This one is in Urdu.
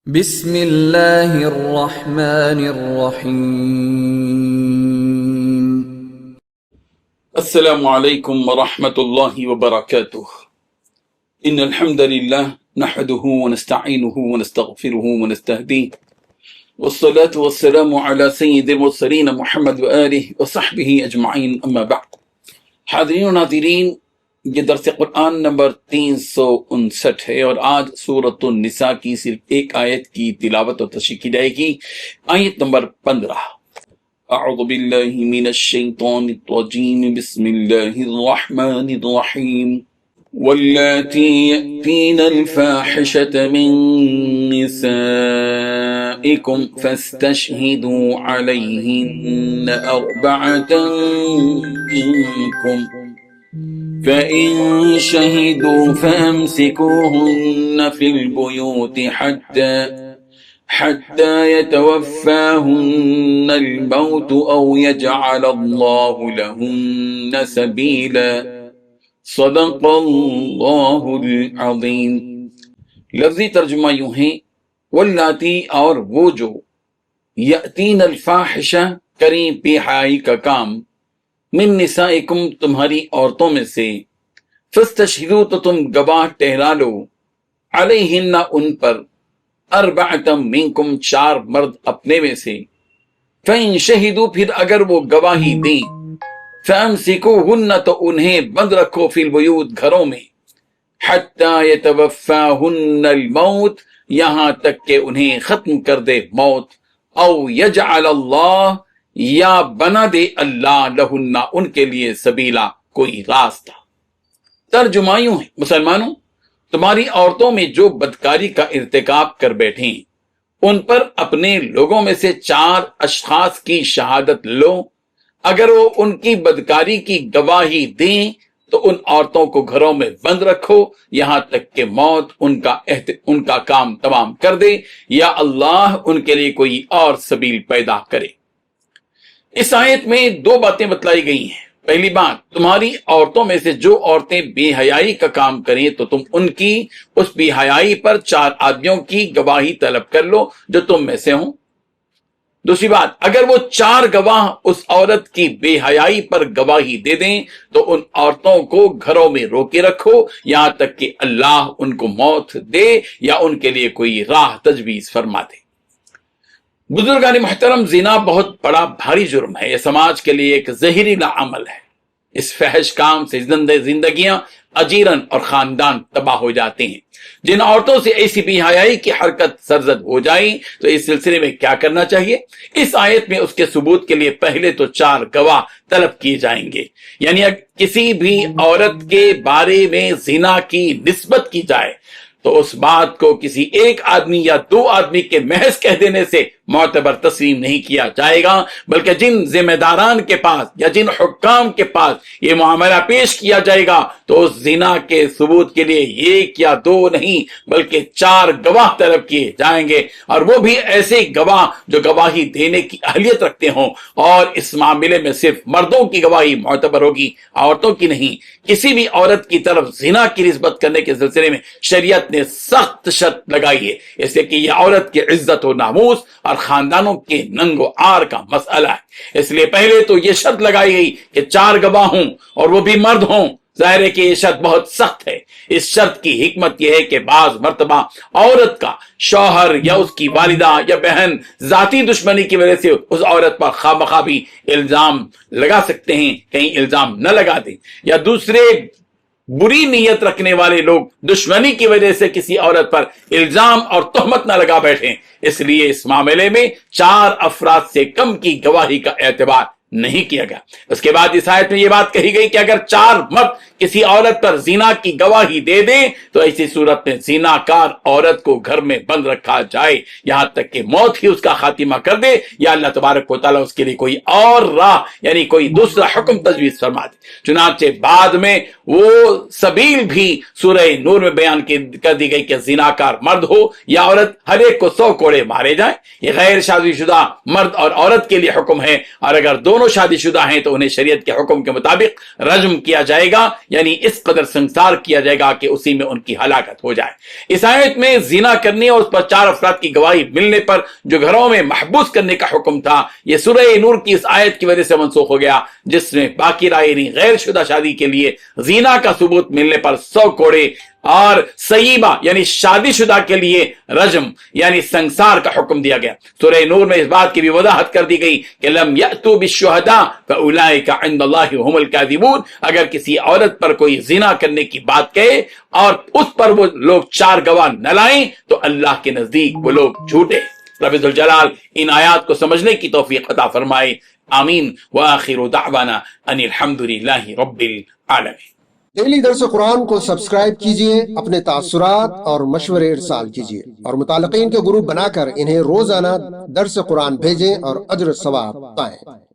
بسم اللہ الرحمن الرحیم۔ السلام علیکم ورحمۃ اللہ وبرکاتہ۔ ان الحمد للہ نحمده ونستعینه ونستغفره ونستهدیه والصلاة والسلام على سید المرسلین محمد وآلہ وصحبہ اجمعین، اما بعد۔ حاضرین و ناظرین، یہ درس قرآن نمبر 359 ہے اور آج سورۃ النساء کی صرف ایک آیت کی تلاوت و تشریح کی جائے گی، آیت نمبر 15۔ اعوذ باللہ من الشیطان الرجیم، بسم اللہ الرحمن الرحیم۔ واللاتی یأتین الفاحشة من نسائکم فاستشہدوا علیہن أربعة منکم فإن شهدوا فأمسكوهن في البيوت حتى يتوفاهن الموت أو يجعل الله لهن سبيلا، صدق اللہ العظیم۔ لفظی ترجمہ یوں ہے، واللاتی، اور وہ جو، یأتین الفاحشہ، کریں بے حیائی کا کام، من نسائکم، تمہاری عورتوں میں سے، فاستشہدوا، تو تم گواہ ٹھہرا لو، علیہن، ان پر، اربعۃ منکم، 4 مرد اپنے میں سے، فإن شہدوا، پھر اگر وہ گواہی دیں، فامسکوہن، تو انہیں بند رکھو، فی البیوت، گھروں میں، حتی یتوفاہن الموت، یہاں تک کہ انہیں ختم کر دے موت، او یجعل اللہ، یا بنا دے اللہ، لہن، ان کے لیے، سبیلا، کوئی راستہ۔ ترجمہ یوں ہے، مسلمانوں، تمہاری عورتوں میں جو بدکاری کا ارتکاب کر بیٹھیں، ان پر اپنے لوگوں میں سے 4 اشخاص کی شہادت لو، اگر وہ ان کی بدکاری کی گواہی دیں تو ان عورتوں کو گھروں میں بند رکھو یہاں تک کہ موت ان کا کام تمام کر دے، یا اللہ ان کے لیے کوئی اور سبیل پیدا کرے۔ اس آیت میں 2 باتیں بتلائی گئی ہیں۔ پہلی بات، تمہاری عورتوں میں سے جو عورتیں بے حیائی کا کام کریں تو تم ان کی اس بے حیائی پر 4 آدمیوں کی گواہی طلب کر لو جو تم میں سے ہوں۔ دوسری بات، اگر وہ 4 گواہ اس عورت کی بے حیائی پر گواہی دے دیں تو ان عورتوں کو گھروں میں روکے رکھو یہاں تک کہ اللہ ان کو موت دے یا ان کے لیے کوئی راہ تجویز فرما دے۔ بزرگان محترم، زنا بہت بڑا بھاری جرم ہے، یہ سماج کے لیے ایک زہریلا عمل ہے۔ اس فحش کام سے زندگیاں اجیرن اور خاندان تباہ ہو جاتے ہیں۔ جن عورتوں سے ایسی بے حیائی کی حرکت سرزد ہو جائے تو اس سلسلے میں کیا کرنا چاہیے؟ اس آیت میں اس کے ثبوت کے لیے پہلے تو 4 گواہ طلب کیے جائیں گے، یعنی اگر کسی بھی عورت کے بارے میں زنا کی نسبت کی جائے تو اس بات کو کسی ایک آدمی یا 2 آدمی کے محض کہہ دینے سے معتبر تسلیم نہیں کیا جائے گا، بلکہ جن ذمہ داران کے پاس یا جن حکام کے پاس یہ معاملہ پیش کیا جائے گا تو اس زنا کے ثبوت کے لیے 1 یا 2 نہیں بلکہ 4 گواہ طلب کیے جائیں گے، اور وہ بھی ایسے گواہ جو گواہی دینے کی اہلیت رکھتے ہوں، اور اس معاملے میں صرف مردوں کی گواہی معتبر ہوگی، عورتوں کی نہیں۔ کسی بھی عورت کی طرف زنا کی نسبت کرنے کے سلسلے میں شریعت نے سخت شرط لگائی ہے، اس لیے کہ یہ عورت کی عزت و ناموس اور خاندانوں کے ننگ و عار کا مسئلہ ہے۔ اس لیے پہلے تو یہ شرط لگائی گئی کہ 4 گواہ ہوں اور وہ بھی مرد ہوں۔ ظاہر ہے کہ یہ شرط بہت سخت ہے۔ اس شرط کی حکمت یہ ہے کہ بعض مرتبہ عورت کا شوہر یا اس کی والدہ یا بہن ذاتی دشمنی کی وجہ سے اس عورت پر خواہ بھی الزام لگا سکتے ہیں، کہیں الزام نہ لگا دیں، یا دوسرے بری نیت رکھنے والے لوگ دشمنی کی وجہ سے کسی عورت پر الزام اور تہمت نہ لگا بیٹھیں۔ اس لیے اس معاملے میں 4 افراد سے کم کی گواہی کا اعتبار نہیں کیا گیا۔ اس کے بعد اس آیت میں یہ بات کہی گئی کہ اگر 4 مرد کسی عورت پر زنا کی گواہی دے دیں تو ایسی صورت میں زنا کار عورت کو گھر میں بند رکھا جائے یہاں تک کہ موت ہی اس کا خاتمہ کر دے، یا اللہ تبارک و تعالیٰ اس کے لیے کوئی اور راہ یعنی کوئی دوسرا حکم تجویز فرما دے۔ چنانچہ بعد میں وہ سبیل بھی سورہ نور میں بیان کر دی گئی کہ زناکار مرد ہو یا عورت، ہر ایک کو 100 کوڑے مارے جائیں۔ یہ غیر شادی شدہ مرد اور عورت کے لیے حکم ہے، اور اگر دونوں دونوں شادی شدہ ہیں تو انہیں شریعت کے حکم کے مطابق رجم کیا جائے گا، یعنی اس قدر سنسار کیا جائے گا کہ اسی میں ان کی ہلاکت ہو جائے۔ اس آیت میں زنا کرنے اور اس پر 4 افراد کی گواہی ملنے پر جو گھروں میں محبوس کرنے کا حکم تھا، یہ سورہ نور کی اس آیت کی وجہ سے منسوخ ہو گیا، جس میں باقی یعنی غیر شدہ شادی کے لیے زنا کا ثبوت ملنے پر 100 کوڑے اور سیبہ یعنی شادی شدہ کے لیے رجم یعنی سنسار کا حکم دیا گیا۔ سورہ نور میں اس بات کی بھی وضاحت کر دی گئی کہ لم یأتوا بالشہداء فاولئک عند اللہ هم الکاذبون، اگر کسی عورت پر کوئی زنا کرنے کی بات کہے اور اس پر وہ لوگ 4 گواہ نہ لائیں تو اللہ کے نزدیک وہ لوگ جھوٹے۔ رب ذوالجلال ان آیات کو سمجھنے کی توفیق عطا فرمائے، آمین۔ وآخر دعوانا ان الحمد للہ رب العالمین۔ ڈیلی درس قرآن کو سبسکرائب کیجئے، اپنے تاثرات اور مشورے ارسال کیجئے اور متعلقین کے گروپ بنا کر انہیں روزانہ درس قرآن بھیجیں اور اجر ثواب پائیں۔